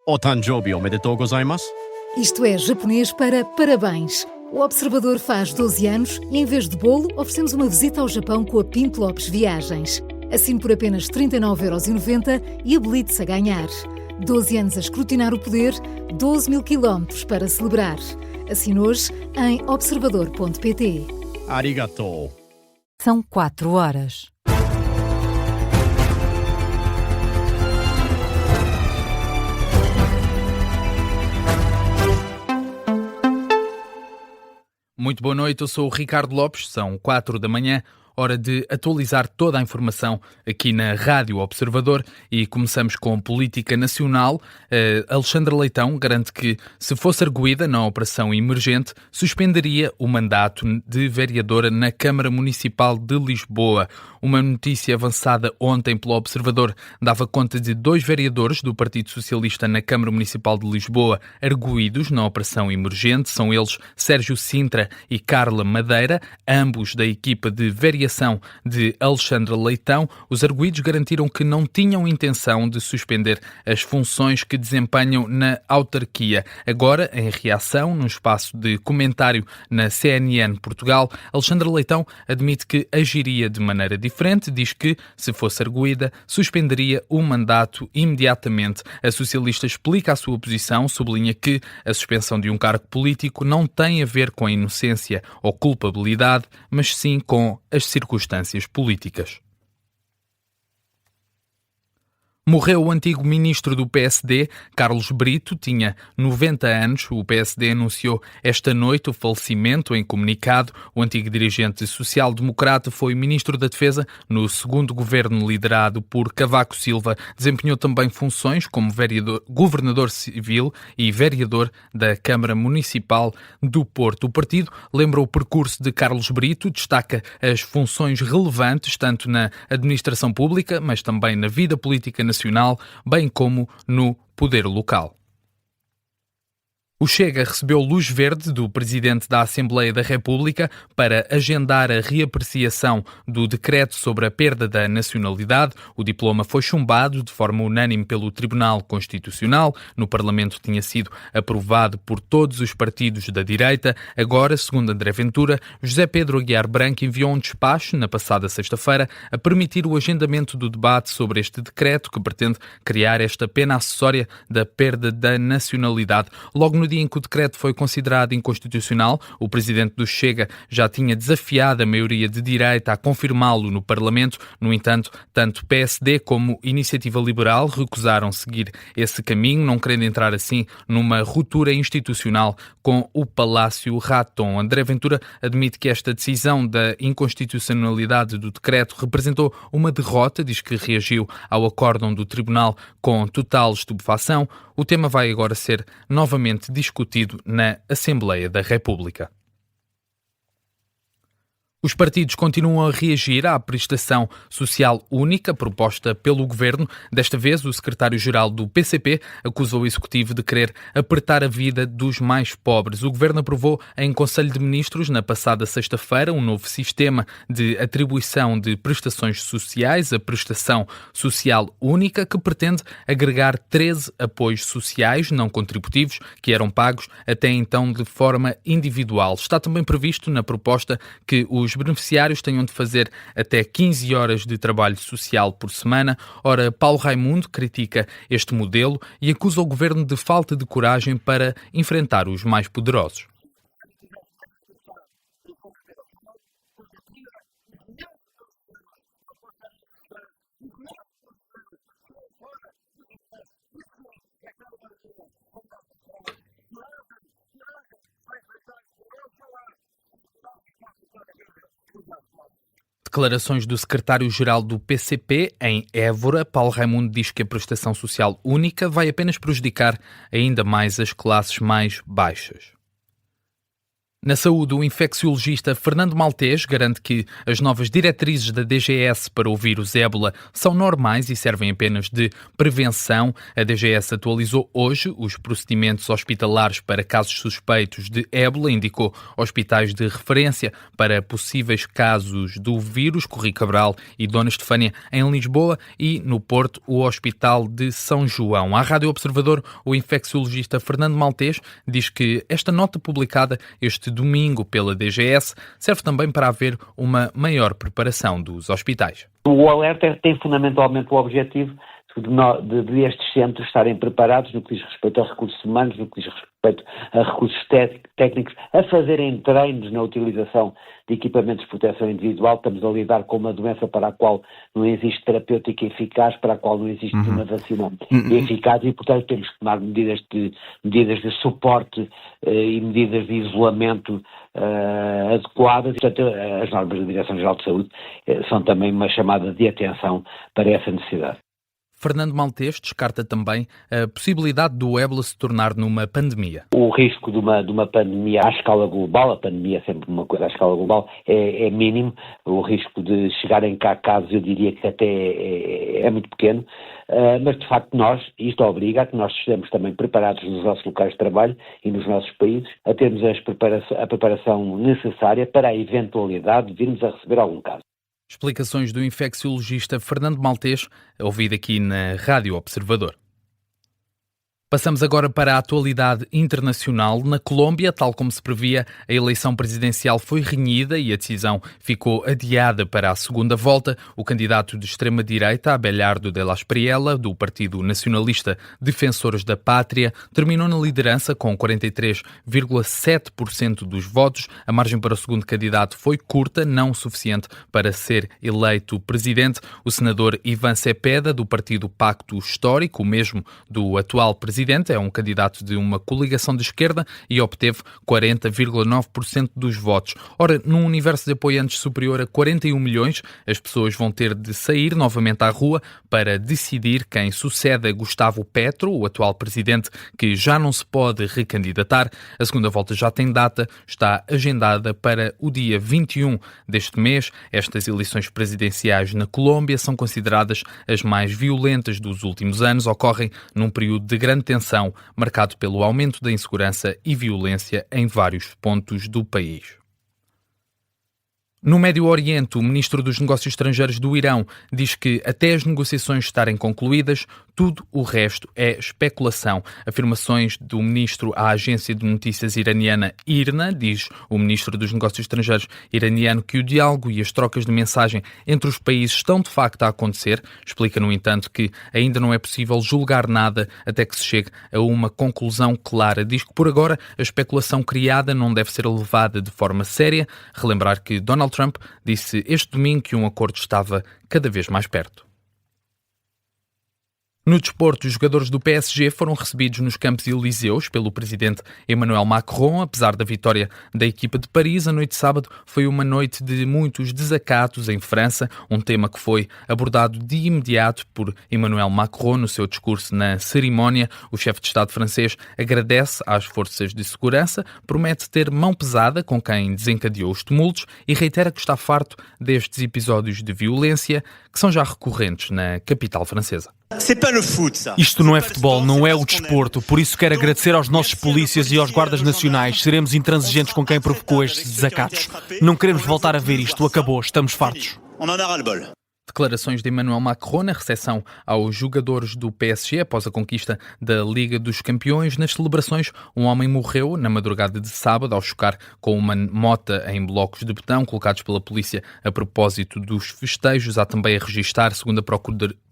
O Tanjobi omedetou gozaimasu. Isto é japonês para parabéns. O Observador faz 12 anos e, em vez de bolo, oferecemos uma visita ao Japão com a Pinto Lopes Viagens. Assine por apenas 39,90€ e habilite-se a ganhar. 12 anos a escrutinar o poder, 12 mil quilómetros para celebrar. Assine hoje em observador.pt. Arigatou. São 4 horas. Muito boa noite, eu sou o Ricardo Lopes, são 4 da manhã, hora de atualizar toda a informação aqui na Rádio Observador e começamos com política nacional. Alexandra Leitão garante que, se fosse arguída na operação emergente, suspenderia o mandato de vereadora na Câmara Municipal de Lisboa. Uma notícia avançada ontem pelo Observador dava conta de 2 vereadores do Partido Socialista na Câmara Municipal de Lisboa arguídos na operação emergente. São eles Sérgio Sintra e Carla Madeira, ambos da equipa de variação de Alexandra Leitão. Os arguídos garantiram que não tinham intenção de suspender as funções que desempenham na autarquia. Agora, em reação, num espaço de comentário na CNN Portugal, Alexandra Leitão admite que agiria de maneira diferente, diz que, se fosse arguída, suspenderia o mandato imediatamente. A socialista explica a sua posição, sublinha que a suspensão de um cargo político não tem a ver com a inocência ou culpabilidade, mas sim com as circunstâncias políticas. Morreu o antigo ministro do PSD, Carlos Brito, tinha 90 anos. O PSD anunciou esta noite o falecimento em comunicado. O antigo dirigente social-democrata foi ministro da Defesa no segundo governo liderado por Cavaco Silva. Desempenhou também funções como governador civil e vereador da Câmara Municipal do Porto. O partido lembra o percurso de Carlos Brito, destaca as funções relevantes tanto na administração pública, mas também na vida política nacional, bem como no poder local. O Chega recebeu luz verde do Presidente da Assembleia da República para agendar a reapreciação do decreto sobre a perda da nacionalidade. O diploma foi chumbado de forma unânime pelo Tribunal Constitucional. No Parlamento tinha sido aprovado por todos os partidos da direita. Agora, segundo André Ventura, José Pedro Aguiar Branco enviou um despacho na passada sexta-feira a permitir o agendamento do debate sobre este decreto que pretende criar esta pena acessória da perda da nacionalidade. Logo no dia em que o decreto foi considerado inconstitucional, o presidente do Chega já tinha desafiado a maioria de direita a confirmá-lo no Parlamento. No entanto, tanto PSD como Iniciativa Liberal recusaram seguir esse caminho, não querendo entrar assim numa ruptura institucional com o Palácio Raton. André Ventura admite que esta decisão da inconstitucionalidade do decreto representou uma derrota, diz que reagiu ao acórdão do Tribunal com total estupefação. O tema vai agora ser novamente discutido na Assembleia da República. Os partidos continuam a reagir à prestação social única proposta pelo Governo. Desta vez, o secretário-geral do PCP acusou o Executivo de querer apertar a vida dos mais pobres. O Governo aprovou em Conselho de Ministros, na passada sexta-feira, um novo sistema de atribuição de prestações sociais, a Prestação Social Única, que pretende agregar 13 apoios sociais não contributivos que eram pagos até então de forma individual. Está também previsto na proposta que os beneficiários tenham de fazer até 15 horas de trabalho social por semana. Ora, Paulo Raimundo critica este modelo e acusa o Governo de falta de coragem para enfrentar os mais poderosos. Declarações do secretário-geral do PCP em Évora. Paulo Raimundo diz que a prestação social única vai apenas prejudicar ainda mais as classes mais baixas. Na saúde, o infecciologista Fernando Maltês garante que as novas diretrizes da DGS para o vírus ébola são normais e servem apenas de prevenção. A DGS atualizou hoje os procedimentos hospitalares para casos suspeitos de ébola, indicou hospitais de referência para possíveis casos do vírus, Corri Cabral e Dona Estefânia em Lisboa, e no Porto, o Hospital de São João. À Rádio Observador, o infecciologista Fernando Maltês diz que esta nota publicada este domingo pela DGS serve também para haver uma maior preparação dos hospitais. O alerta tem fundamentalmente o objetivo de estes centros estarem preparados no que diz respeito a recursos humanos, no que diz respeito a recursos técnicos, a fazerem treinos na utilização de equipamentos de proteção individual. Estamos a lidar com uma doença para a qual não existe terapêutica eficaz, para a qual não existe uma vacina eficaz e, portanto, temos que tomar medidas de suporte e medidas de isolamento adequadas. Portanto, as normas da Direção-Geral de Saúde são também uma chamada de atenção para essa necessidade. Fernando Maltês descarta também a possibilidade do ébola se tornar numa pandemia. O risco de uma pandemia à escala global, a pandemia é sempre uma coisa à escala global, é mínimo. O risco de chegarem cá casos, eu diria que até é muito pequeno, mas de facto isto obriga a que nós estejamos também preparados nos nossos locais de trabalho e nos nossos países, a termos a preparação necessária para a eventualidade de virmos a receber algum caso. Explicações do infecciologista Fernando Maltês, ouvido aqui na Rádio Observador. Passamos agora para a atualidade internacional. Na Colômbia, tal como se previa, a eleição presidencial foi renhida e a decisão ficou adiada para a segunda volta. O candidato de extrema-direita, Abelardo de la Espriella, do Partido Nacionalista Defensores da Pátria, terminou na liderança com 43,7% dos votos. A margem para o segundo candidato foi curta, não suficiente para ser eleito presidente. O senador Iván Cepeda, do Partido Pacto Histórico, o mesmo do atual presidente, é um candidato de uma coligação de esquerda e obteve 40,9% dos votos. Ora, num universo de apoiantes superior a 41 milhões, as pessoas vão ter de sair novamente à rua para decidir quem sucede a Gustavo Petro, o atual presidente, que já não se pode recandidatar. A segunda volta já tem data, está agendada para o dia 21 deste mês. Estas eleições presidenciais na Colômbia são consideradas as mais violentas dos últimos anos, ocorrem num período de grande tensão, marcado pelo aumento da insegurança e violência em vários pontos do país. No Médio Oriente, o ministro dos Negócios Estrangeiros do Irão diz que até as negociações estarem concluídas, tudo o resto é especulação. Afirmações do ministro à agência de notícias iraniana IRNA, diz o ministro dos Negócios Estrangeiros iraniano que o diálogo e as trocas de mensagem entre os países estão de facto a acontecer. Explica, no entanto, que ainda não é possível julgar nada até que se chegue a uma conclusão clara. Diz que por agora a especulação criada não deve ser levada de forma séria. Relembrar que Donald Trump disse este domingo que um acordo estava cada vez mais perto. No desporto, os jogadores do PSG foram recebidos nos Campos Elíseos pelo presidente Emmanuel Macron. Apesar da vitória da equipa de Paris, a noite de sábado foi uma noite de muitos desacatos em França, um tema que foi abordado de imediato por Emmanuel Macron no seu discurso na cerimónia. O chefe de Estado francês agradece às forças de segurança, promete ter mão pesada com quem desencadeou os tumultos e reitera que está farto destes episódios de violência que são já recorrentes na capital francesa. Isto não é futebol, não é o desporto. Por isso quero agradecer aos nossos polícias e aos guardas nacionais. Seremos intransigentes com quem provocou estes desacatos. Não queremos voltar a ver isto. Acabou. Estamos fartos. Declarações de Emmanuel Macron na recepção aos jogadores do PSG após a conquista da Liga dos Campeões. Nas celebrações, um homem morreu na madrugada de sábado ao chocar com uma mota em blocos de betão colocados pela polícia a propósito dos festejos. Há também a registar, segundo a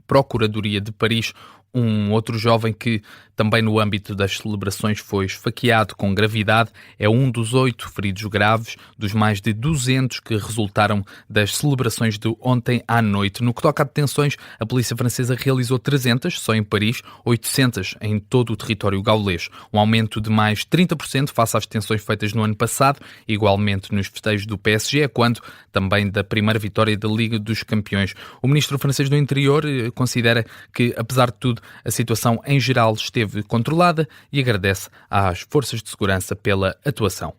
Procuradoria de Paris, um outro jovem que, também no âmbito das celebrações, foi esfaqueado com gravidade. É um dos 8 feridos graves, dos mais de 200 que resultaram das celebrações de ontem à noite. No que toca a detenções, a polícia francesa realizou 300 só em Paris, 800 em todo o território gaulês. Um aumento de mais 30% face às detenções feitas no ano passado, igualmente nos festejos do PSG, quando também da primeira vitória da Liga dos Campeões. O ministro francês do Interior considera que, apesar de tudo, a situação em geral esteve controlada e agradece às forças de segurança pela atuação.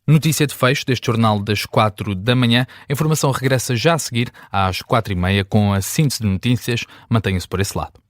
Notícia de fecho deste jornal das 4 da manhã. A informação regressa já a seguir às 4h30 com a síntese de notícias. Mantenha-se por esse lado.